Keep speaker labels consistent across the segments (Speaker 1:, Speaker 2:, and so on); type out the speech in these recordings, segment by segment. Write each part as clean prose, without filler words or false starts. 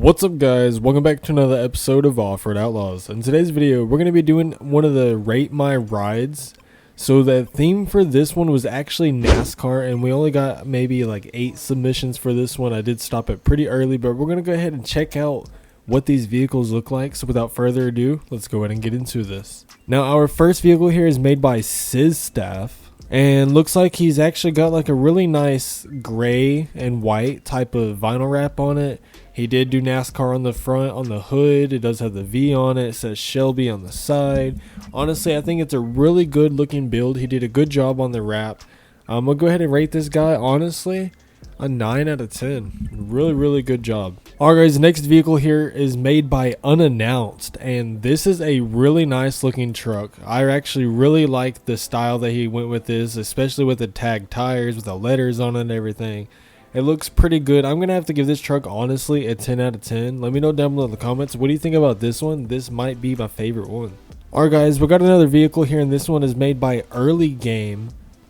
Speaker 1: What's up guys, welcome back to another episode of Offroad Outlaws. In today's video we're going to be doing one of the rate my rides. So the theme for this one was actually NASCAR, and we only got maybe like 8 submissions for this one. I did stop it pretty early, but we're going to go ahead and check out what these vehicles look like. So without further ado, let's go ahead and get into this. Now our first vehicle here is made by Staff. And looks like he's actually got like a really nice gray and white type of vinyl wrap on it. He did do NASCAR on the front, on the hood. It does have the V on it. It says Shelby on the side. Honestly, I think it's a really good looking build. He did a good job on the wrap. I'm going to go ahead and rate this guy, honestly, a 9 out of 10. Really good job. Alright guys, the next vehicle here is made by Unannounced, and this is a really nice looking truck. I actually really like the style that he went with this, especially with the tag tires with the letters on it and everything. It looks pretty good. I'm gonna have to give this truck honestly a 10 out of 10. Let me know down below in the comments, what do you think about this one? This might be my favorite one. Alright guys, we got another vehicle here, and this one is made by Early Game,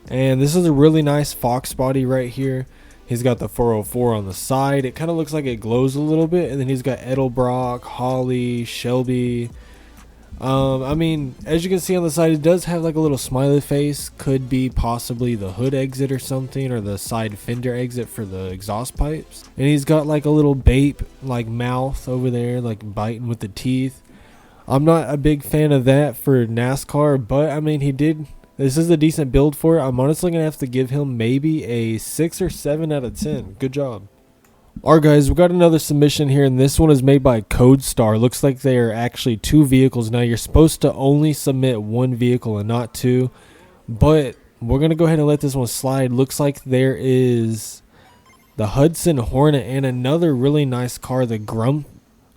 Speaker 1: and this is a really nice Fox body right here. He's got the 404 on the side. It kind of looks like it glows a little bit. And then he's got Edelbrock, Holly, Shelby. I mean, as you can see on the side, it does have like a little smiley face. Could be possibly the hood exit or something, or the side fender exit for the exhaust pipes. And he's got like a little bape like mouth over there, like biting with the teeth. I'm not a big fan of that for NASCAR, but I mean, this is a decent build for it. I'm honestly going to have to give him maybe a 6 or 7 out of 10. Good job. Alright guys, we got another submission here, and this one is made by CodeStar. Looks like they are actually 2 vehicles. Now you're supposed to only submit 1 vehicle and not 2. But we're going to go ahead and let this one slide. Looks like there is the Hudson Hornet and another really nice car, the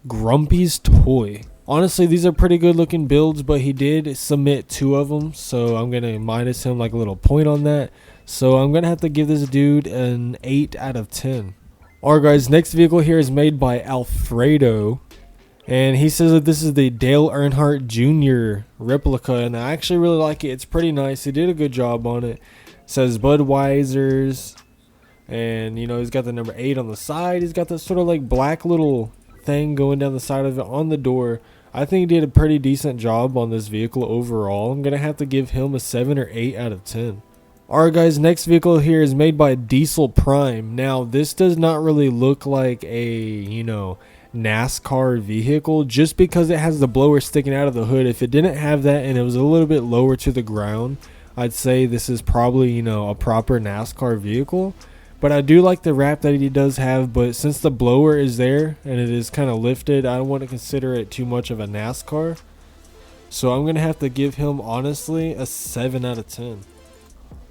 Speaker 1: Grumpy's Toy. Honestly, these are pretty good looking builds, but he did submit 2 of them, so I'm going to minus him like a little point on that. So I'm going to have to give this dude an 8 out of 10. Alright guys, next vehicle here is made by Alfredo, and he says that this is the Dale Earnhardt Jr. replica, and I actually really like it. It's pretty nice. He did a good job on it. It says Budweiser's, and you know, he's got the number 8 on the side. He's got this sort of like black little thing going down the side of it on the door. I think he did a pretty decent job on this vehicle overall. I'm going to have to give him a 7 or 8 out of 10. Alright guys, next vehicle here is made by Diesel Prime. Now this does not really look like a, you know, NASCAR vehicle just because it has the blower sticking out of the hood. If it didn't have that and it was a little bit lower to the ground, I'd say this is probably, you know, a proper NASCAR vehicle. But I do like the wrap that he does have, but since the blower is there and it is kind of lifted, I don't want to consider it too much of a NASCAR. So I'm going to have to give him, honestly, a 7 out of 10.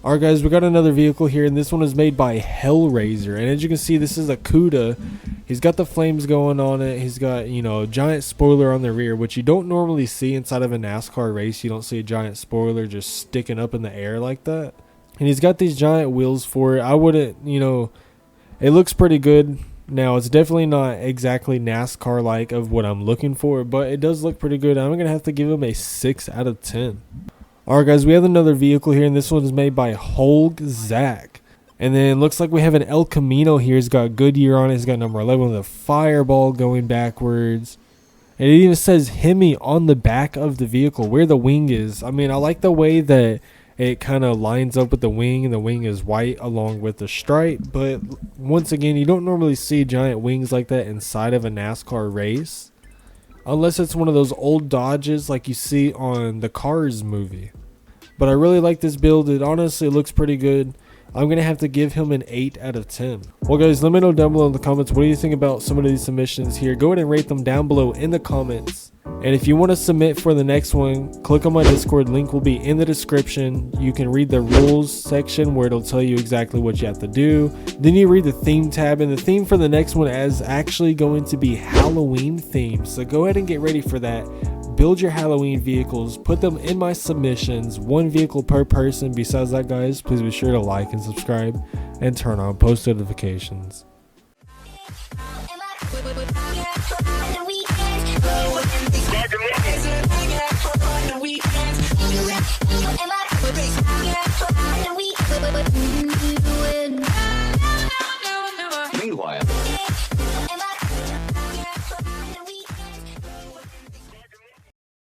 Speaker 1: Alright guys, we got another vehicle here, and this one is made by Hellraiser. And as you can see, this is a CUDA. He's got the flames going on it. He's got, you know, a giant spoiler on the rear, which you don't normally see inside of a NASCAR race. You don't see a giant spoiler just sticking up in the air like that. And he's got these giant wheels for it. I wouldn't, you know, it looks pretty good. Now, it's definitely not exactly NASCAR-like of what I'm looking for, but it does look pretty good. I'm going to have to give him a 6 out of 10. Alright guys, we have another vehicle here, and this one is made by Holg Zach. And then it looks like we have an El Camino here. He's got Goodyear on it. He's got number 11 with a fireball going backwards. And it even says Hemi on the back of the vehicle where the wing is. I mean, I like the way that it kind of lines up with the wing, and the wing is white along with the stripe. But once again, you don't normally see giant wings like that inside of a NASCAR race, unless it's one of those old Dodges like you see on the Cars movie. But I really like this build. It honestly looks pretty good. I'm going to have to give him an 8 out of 10. Well guys, let me know down below in the comments, what do you think about some of these submissions here? Go ahead and rate them down below in the comments. And if you want to submit for the next one, click on my Discord. Link will be in the description. You can read the rules section where it'll tell you exactly what you have to do. Then you read the theme tab, and the theme for the next one is actually going to be Halloween themed. So go ahead and get ready for that. Build your Halloween vehicles, put them in my submissions, 1 vehicle per person. Besides that guys, please be sure to like and subscribe and turn on post notifications.